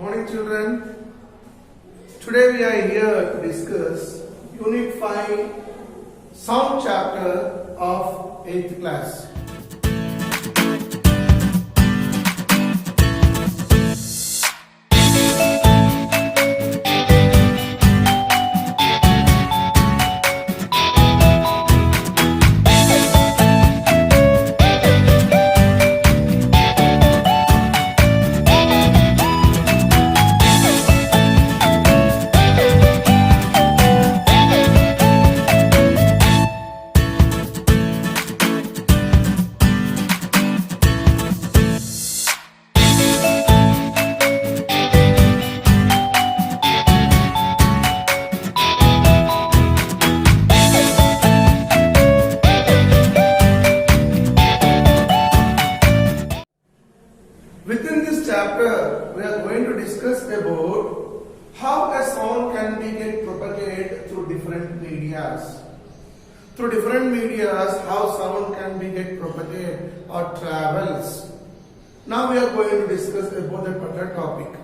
Morning children. Today we are here to discuss Unit 5 Sound chapter of 8th class. Within this chapter, we are going to discuss about how a sound can be get propagated through different medias. Through different medias, how sound can be get propagated or travels. Now we are going to discuss about that particular topic.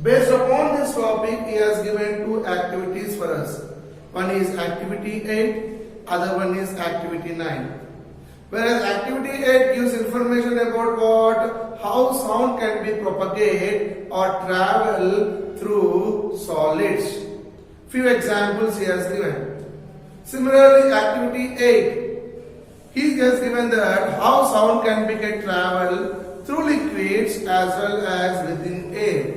Based upon this topic, he has given two activities for us. One is activity 8, other one is activity 9. Whereas activity 8 gives information about what? How sound can be propagated or travel through solids. Few examples he has given. Similarly, activity 8, he has given that how sound can be get travel through liquids as well as within air.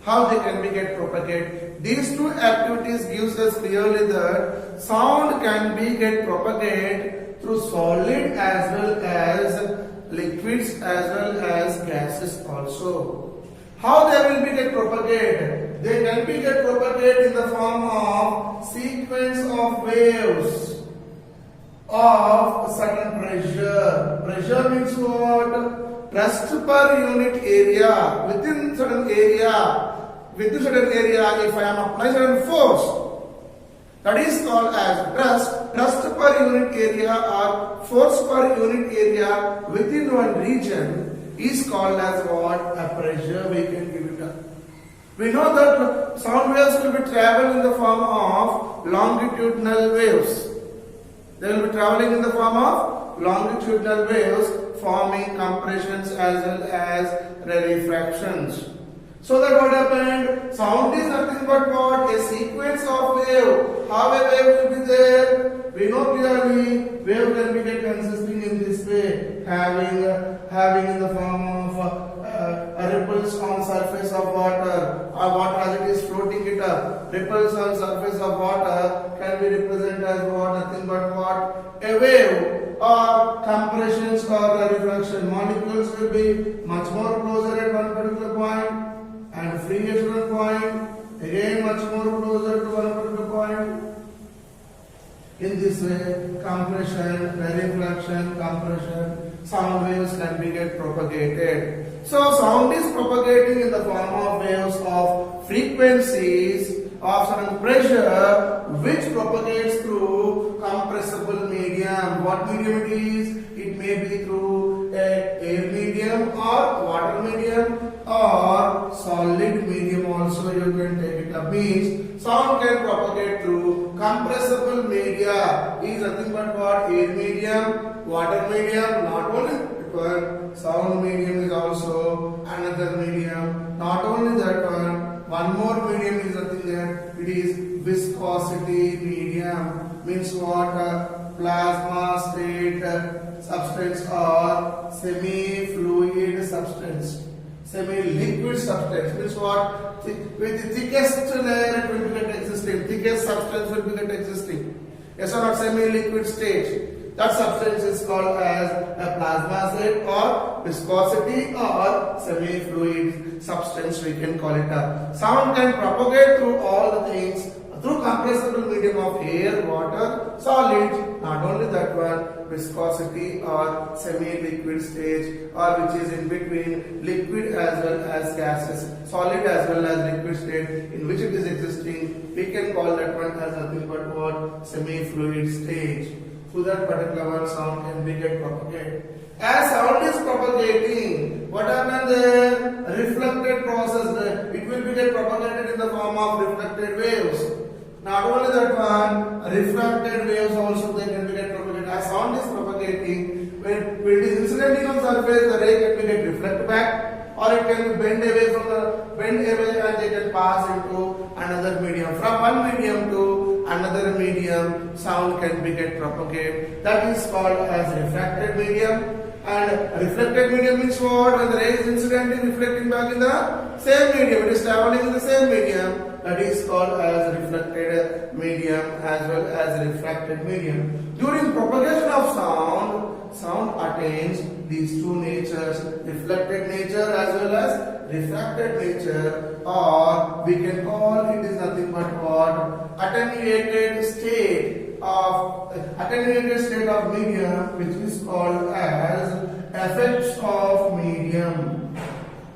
How they can be get propagated. These two activities gives us clearly that sound can be get propagated through solid as well as liquids as well as gases also. How they will be get propagated? They can be get propagated in the form of sequence of waves of certain pressure. Pressure means what? Thrust per unit area. Within certain area, if I am applying certain force, that is called as thrust per unit area or force per unit area within one region is called as what? A pressure we can give it up. We know that sound waves will be traveling in the form of longitudinal waves. They will be traveling in the form of longitudinal waves forming compressions as well as rarefactions. So that what happened? Sound is nothing but what? A sequence of wave. How a wave will be there? We know clearly wave can be consisting in this way, having in the form of ripples on surface of water, or water as it is floating it up. Ripples on surface of water can be represented as what? Nothing but what? A wave, or compressions or refraction. Molecules will be much more closer at one particular point and free at one point, again much more closer to one particular point. In this way, compression, reflection, compression, sound waves can be get propagated. So sound is propagating in the form of waves of frequencies of certain pressure which propagates through compressible medium. What medium it is? It may be through air medium or water medium or solid medium also you can take it up. Means sound can propagate through compressible media is nothing but what? Air medium, water medium, not only because sound medium is also another medium. Not only that one more medium is nothing there. It is viscosity medium. Means what? Plasma state substance or semi-fluid substance. Semi-liquid substance means what? With the thickest layer it will be existing. Thickest substance will be existing. Yes or not? Semi-liquid state. That substance is called as a plasma state or viscosity or semi-fluid substance we can call it up. Sound can propagate through all the things through compressible medium of air, water, solid. Not only that one, viscosity or semi-liquid stage or which is in between liquid as well as gases, solid as well as liquid state in which it is existing, we can call that one as nothing but what? Semi-fluid stage. Through that particular one sound can be get propagated. As sound is propagating, what happens there? Reflected process. It will be get propagated in the form of reflected waves. Not only that one, refracted waves also they can be get propagated. As sound is propagating, when it is incidentally on surface, the ray can be get reflect back, or it can be bend away and they can pass into another medium. From one medium to another medium, sound can be get propagated. That is called as refracted medium. And reflected medium means what? When the ray is incidentally reflecting back in the same medium, it is traveling in the same medium. That is called as reflected medium as well as refracted medium. During propagation of sound attains these two natures, reflected nature as well as refracted nature, or we can call it is nothing but what? Attenuated state of medium, which is called as effects of medium.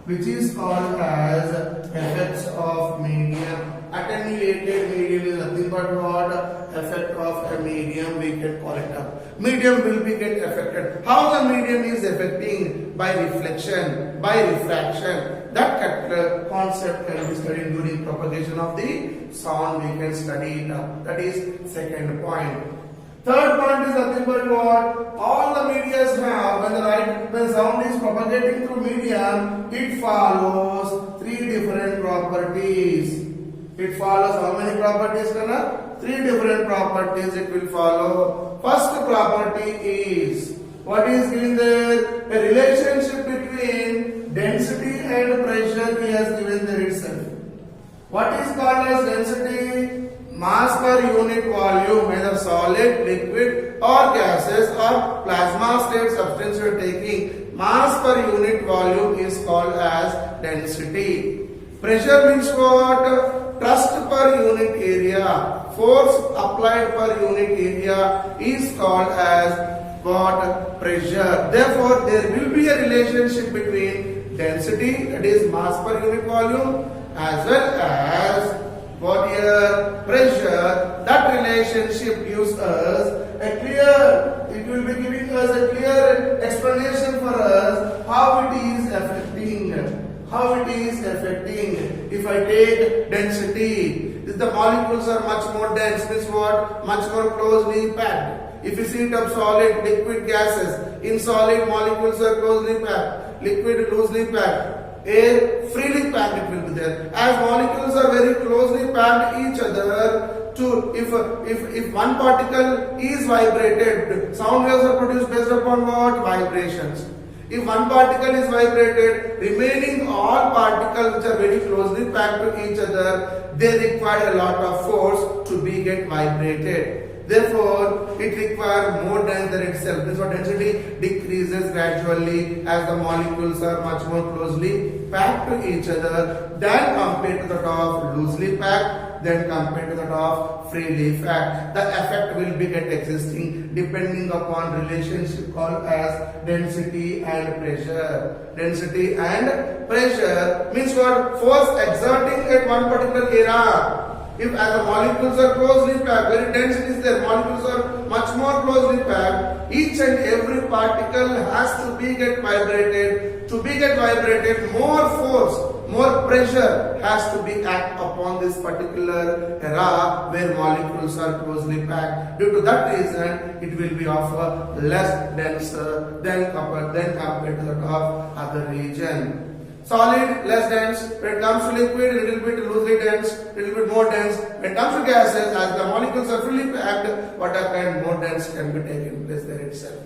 Which is called as effects of medium. Attenuated medium is nothing but what? Effect of a medium, we can call it up. Medium will be get affected. How the medium is affecting? By reflection, by refraction. That concept can be studied during propagation of the sound. We can study it up. That is second point. Third point is nothing but what? All the medias have, when sound is propagating through medium, it follows three different properties. It follows how many properties, Kana? Three different properties it will follow. First property is, what is given there? A relationship between density and pressure he has given there itself. What is called as density? Mass per unit volume, whether solid, liquid or gases or plasma state substance you are taking, mass per unit volume is called as density. Pressure means what? Thrust per unit area, force applied per unit area is called as what? Pressure. Therefore, there will be a relationship between density, that is mass per unit volume, as well as what here? Pressure. That relationship gives us a clear, it will be giving us a clear explanation for us how it is affecting. How it is affecting. If I take density, if the molecules are much more dense, means what? Much more closely packed. If you see it of solid, liquid, gases, in solid molecules are closely packed, liquid loosely packed. Air freely packed it will be there. As molecules are very closely packed each other, to if one particle is vibrated, sound waves are produced based upon what? Vibrations. If one particle is vibrated, remaining all particles which are very closely packed to each other, they require a lot of force to be get vibrated. Therefore, it requires more dense than itself. This is what density decreases gradually as the molecules are much more closely packed to each other than compared to the of loosely packed, then compared to the of freely packed. The effect will be get existing depending upon relationship called as density and pressure. Density and pressure means what? Force exerting at one particular area. If as the molecules are closely packed, very dense it is there, molecules are much more closely packed, each and every particle has to be get vibrated. To be get vibrated, more force, more pressure has to be act upon this particular area where molecules are closely packed. Due to that reason, it will be of less denser than compared to the of other region. Solid, less dense. When it comes to liquid, a little bit loosely dense, a little bit more dense. When it comes to gases, as the molecules are fully packed, what kind more dense can be taken place there itself.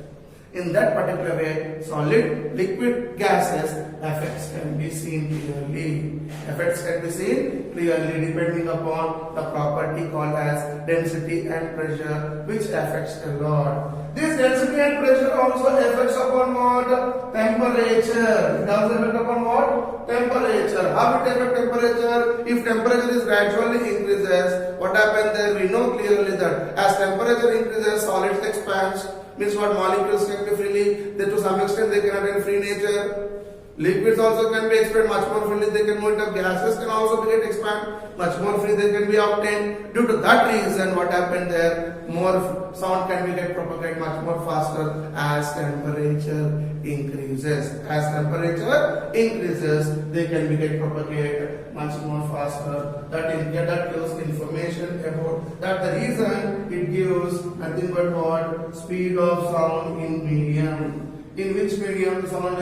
In that particular way, solid, liquid, gases effects can be seen clearly. Effects can be seen clearly depending upon the property called as density and pressure, which affects a lot. This density and pressure also affects upon what? Temperature. It does affect upon what? Temperature. How it affects temperature? If temperature is gradually increases, what happens there? We know clearly that as temperature increases, solids expands. Means what? Molecules can be freely, they to some extent they can attain free nature. Liquids also can be expanded much more freely, they can move into gases can also be get expand much more freely, they can be obtained. Due to that reason, what happened there, more sound can be get propagate much more faster as temperature increases. As temperature increases, they can be get propagate much more faster. That gives information about that. The reason it gives nothing but what, speed of sound in medium. In which medium the sound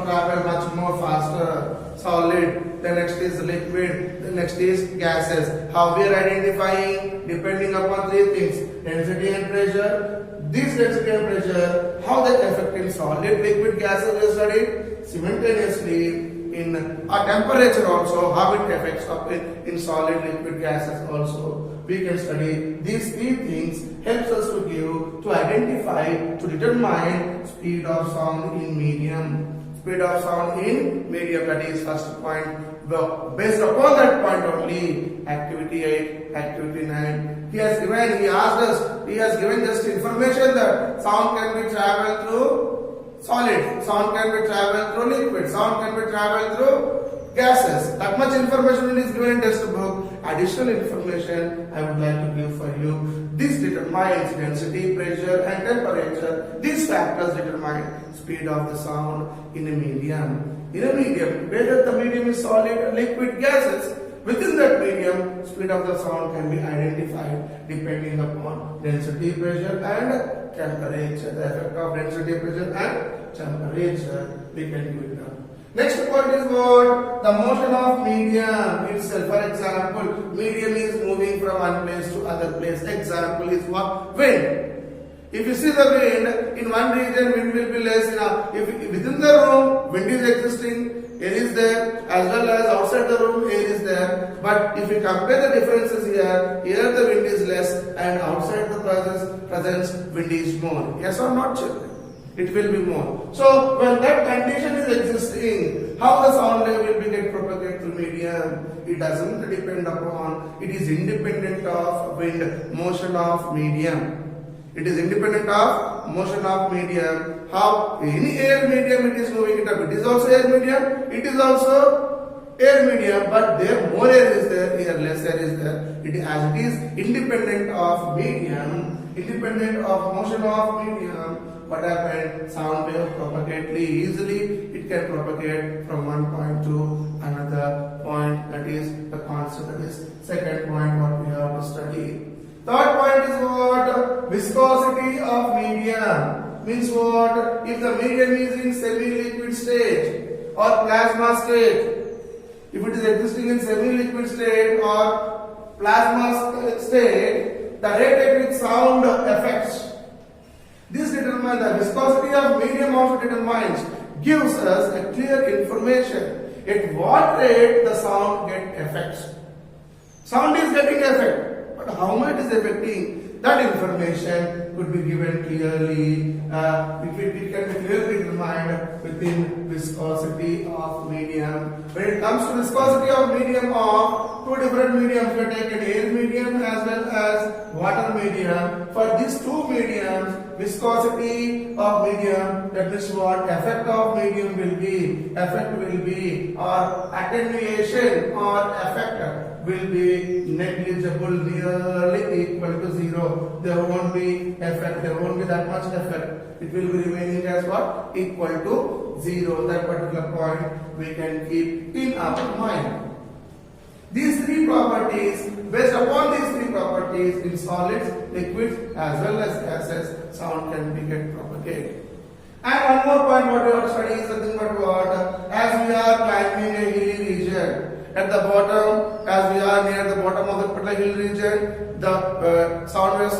travel much more faster? Solid. The next is liquid. The next is gases. How we are identifying? Depending upon three things: density and pressure. This density and pressure, how they affect in solid, liquid, gases we studied simultaneously. In temperature also, how it affects up in solid, liquid, gases also. We can study these three things, helps us to give, to identify, to determine speed of sound in medium. Speed of sound in medium, that is first point. Well, based upon that point only, activity 8, activity 9. He has given just information that sound can be traveled through solid, sound can be traveled through liquid, sound can be traveled through gases. That much information is given in textbook. Additional information I would like to give for you. This determines density, pressure and temperature. These factors determine speed of the sound in a medium. In a medium, whether the medium is solid, liquid, gases, within that medium, speed of the sound can be identified depending upon density, pressure and temperature. The effect of density, pressure and temperature, we can do it now. Next point is what? The motion of medium itself. For example, medium is moving from one place to other place. Example is what? Wind. If you see the wind, in one region wind will be less. If within the room wind is existing, air is there, as well as outside the room air is there. But if you compare the differences here the wind is less and outside the presence wind is more. Yes or not, children? It will be more. So when that condition is existing, how the sound wave will be get propagated through medium? It doesn't depend upon, it is independent of wind, motion of medium. It is independent of motion of medium. How any air medium it is moving it up. It is also air medium. It is also air medium, but there more air is there, here less air is there. It is, as it is independent of medium, independent of motion of medium. What happened? Sound wave propagate easily. It can propagate from one point to another point. That is the concept. That is second point what we have to study. Third point is what? Viscosity of medium. Means what? If the medium is in semi-liquid state or plasma state, if it is existing in semi-liquid state or plasma state, the rate at which sound affects. This determines the viscosity of medium also determines, gives us a clear information at what rate the sound get effects. Sound is getting effect, but how much is affecting, that information could be given clearly. It can be clearly determined within viscosity of medium. When it comes to viscosity of medium of two different mediums, we take an air medium as well as water medium. For these two mediums, viscosity of medium, that means what? Effect of medium will be, or attenuation or effect will be negligible, nearly equal to zero. There won't be effect, there won't be that much effect. It will be remaining as what? Equal to zero. That particular point we can keep in our mind. These three properties, based upon these three properties in solids, liquids as well as gases, sound can be get propagated. And one more point what we are studying is nothing but what? As we are climbing a hilly region, at the bottom, as we are near the bottom of the particular hill region, the sound waves,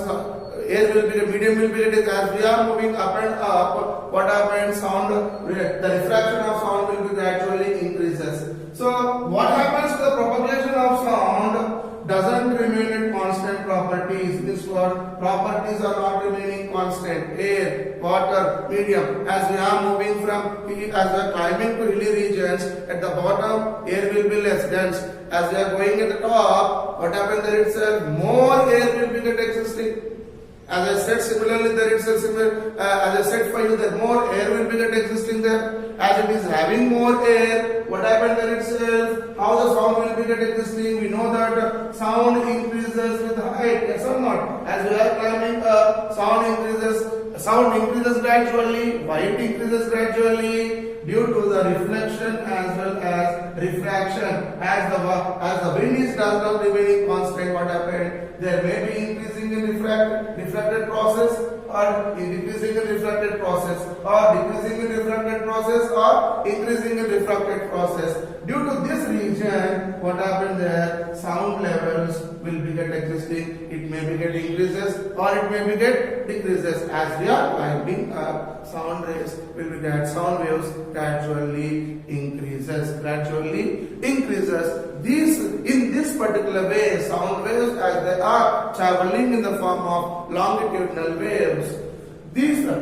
air will be, medium will be reduced. As we are moving up and up, what happens? Sound, the refraction of sound will be gradually increases. So, what happens to the propagation of sound doesn't remain in constant properties. This what? Properties are not remaining constant. Air, water, medium. As we are moving from, as we are climbing to hilly regions, at the bottom, air will be less dense. As we are going at the top, what happens there itself? More air will be existing. As I said, similarly there is a similar, as I said for you, that more air will be get existing there. As it is having more air, what happened there itself? How the sound will be get existing? We know that sound increases with height, yes or not? As we are climbing up, sound increases gradually, height increases gradually due to the reflection as well as refraction. As the wind is does not remaining constant, what happened? There may be increasing in refracted process, or decreasing in refracted process, or decreasing in refracted process, or increasing in refracted process. Due to this region, what happened there? Sound levels will be get existing. It may be get increases or it may be get decreases. As we are climbing up, sound waves will be get sound waves gradually increases. These in this particular way, sound waves as they are traveling in the form of longitudinal waves. These 3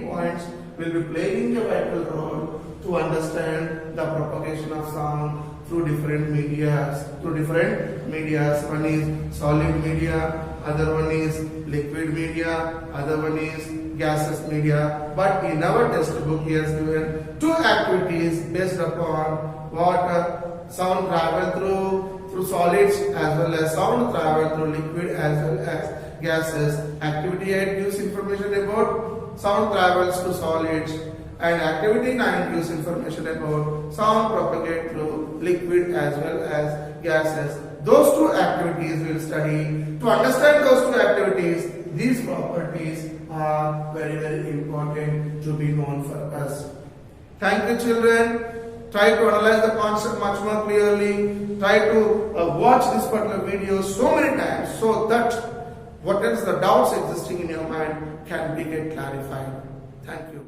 points will be playing a vital role to understand the propagation of sound through different medias. One is solid media, other one is liquid media, other one is gaseous media. But in our textbook he has given 2 activities based upon what sound travel through solids as well as sound travel through liquid as well as gases. Activity 8 gives information about sound travels to solids, and activity 9 gives information about sound propagate through liquid as well as gases. Those 2 activities we will study. To understand those 2 activities, these properties are very, very important to be known for us. Thank you, children. Try to analyze the concept much more clearly. Try to watch this particular video so many times so that what is the doubts existing in your mind can be get clarified. Thank you.